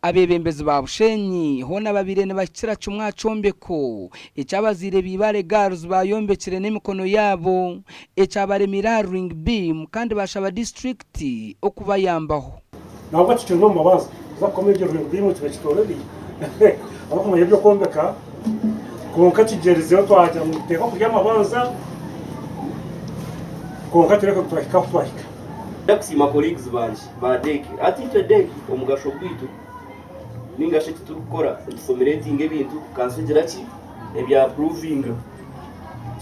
Abeebembezi ba Bushenyi hona babirene bakira cyumwa combeko ecyabazire bibare girls bayombekire n'imikono yabo ecyabaremira ring beam kandi bashaba district okubayambaho nabwo kicyo mabaza zakomeje ring beam tubekitoreri abo mu yebyo kombeka konka kigerezeho twajya mu teka kurya mabanza konka tureka twahika ndakusima colleagues banje ba deki ati icyo deki omugasho gwitu ningashe tukora dusomerating ebintu kansugira ki ebya proving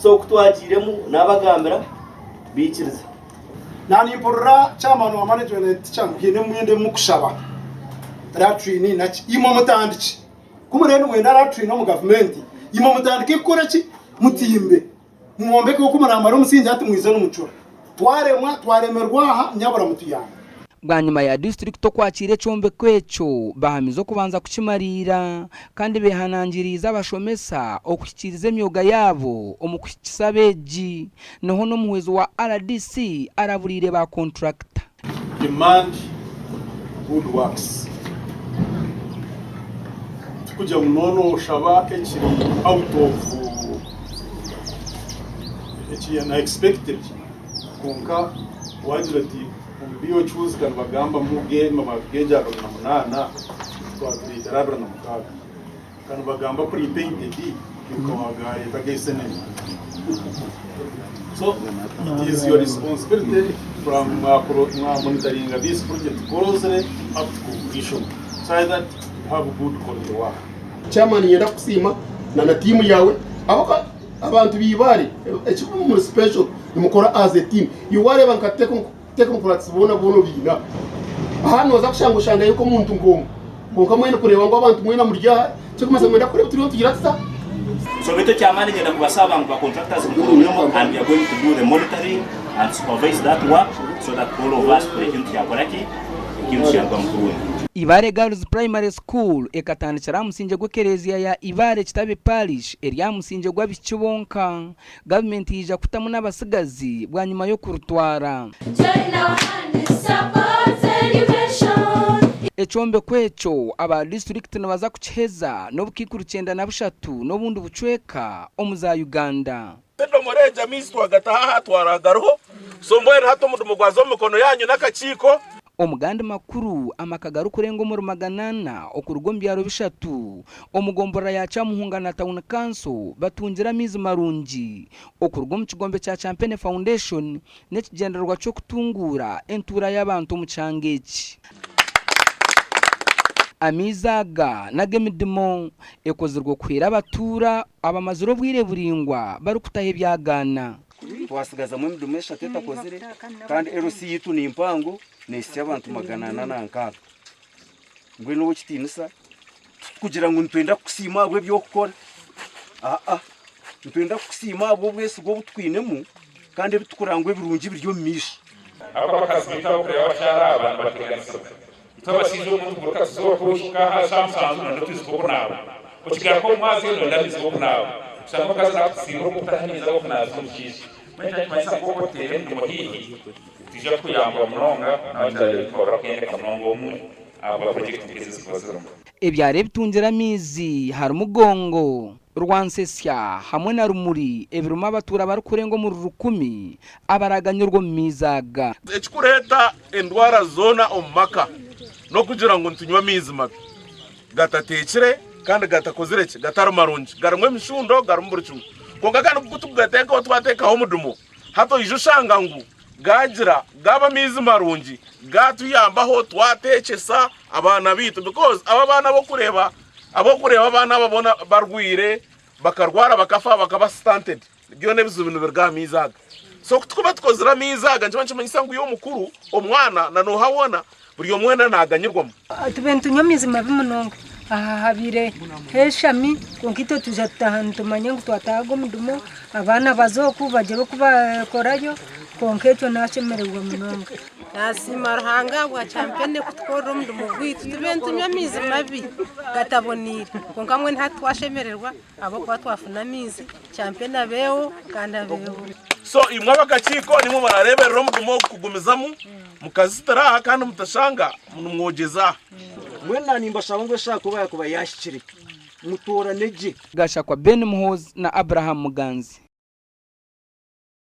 so kutwagiremo nabagambira bikiriza nani porra chairman wa management cyangine mwende mukushaba ratrini naki imo mutandiki kumurene mwenda ratrini no mu government imo mutandike gukora ki mutimbe muombeke ko muramara umusinzi ati mwize n'umucura twaremerwa aha nyabura mutuyanga bwanyuma ya district to kwakire combe kwecho bahamizo kubanza kukimarira kandi behanangiriza abashomesa okukiriza emyoga yabo omukukisabeji noho no muhwezo wa RDC araburire ba contractor demand good works tukujya munono shaba ekiri out of expected konka wajirati umbiyo choose kan bagamba muge mageja na munana twatri darabra na mutaga kan bagamba prepainted yukawagaye tagesene so it is your responsibility from monitoring this project closely up to completion so that you have good quality work. Chairman yenda kusima na timu yawe abaka abantu bibari ekiko mu special mukora as a team yuware bankateko practice bona bina hano za kushangushanga yuko muntu ngomo mwene kureba ngo abantu mwena murya cyo kumaze mwenda kureba turiho tugira tsa so beto cyamani ngenda kubasaba ngo contractors ngurumyo and we are going to do the monitoring and supervise that work so that all of us for ikintu cyakoraki ikintu cyangwa mukuru Ibare Girls Primary School ekatandikira musinje gwekerezia ya Ibare Kitabe Parish area musinje gwa bikibonka government yija kutamu n'abasigazi bwanyuma yo kurutwara echombe kwecho aba district nabaza kucheza no bukikuru 93 no bundu bucweka omuza Uganda Tendo moreja mistu agataha twaragaruho sombwere hato mudumo gwazo mikono yanyu nakachiko omuganda makuru amakagaru kurengo mu rumaganana okurugombyaro bishatu omugombora ya Chamuka na Town Council batungira mizi marungi okurugom mu kigombe cya Champagne Foundation nekigendererwa cyo kutungura entura y'abantu mu cyangeki amizaga nagemidimo ekozirwo kwira abatura abamaziro bwire buringwa barukutahe byagana twasigaza mu midumesha teta kozire kandi RC yitu ni impango nesi abantu magana nankaga ngwe no kitinisa kugira ngo ntwenda kusima abwe byo gukora ntwenda kusima abo bwese go butwinemu kandi bitukurangwe birungi biryo mishi abakazi bitabo kureba bashara abantu bateganisa tabasizo mu buruka zo kushika ha samsanzu no tuziko nabo ukigara ko mwazi no ndabiziko nabo cyangwa kaza kusiro kutahaniza ko nazo mukisi mwenye maisa ko tere mu hihi tija kuyamba mnonga n'abandi bakora kende kamongo mu aba project kizisi kwazira ebyare bitungira mizi hari umugongo Rwansesya hamwe na rumuri ebiruma abatura bari kurengo mu rukumi abaraganyurwa mizaga ekikureta endwara zona omaka no kugira ngo ntunywa mizi mabi gatatekire kandi gatakozireke gatarumarungi garimwe mishundo garumburicu konga kandi kutugateka twateka ho mudumo hato ijushanga ngo gagira gaba mizi marungi gatuyambaho twatekesa abana bitu because aba bana bo kureba abana babona barwire bakarwara bakafa bakaba stunted byo nebizo bintu berga mizaga so kutukuba tukozira mizaga nje manyisa ngo yo mukuru omwana na no habona buri omwana naganyirwamo tubentu nyomizi mabi munonga habire heshami konkito tujatahantu manyengu twatago mudumo abana bazoku bajero kubakorayo konkecho nashemererwa munonga nasimarhanga wa champene kutkoro mudumo gwitu tubentu nyomizi mabi gatabonira konkamwe ntatwashemererwa abo kwa twafuna mizi champene beo kanda beo so imwe abakakiko nimwe barareberera omurimo kugumizamu mukazitara kandi mutashanga mwogeza mwena nimbashaba ngo shaka kuba yakuba yashikire mutora neje gashakwa Ben Muhozi na Abraham Muganzi.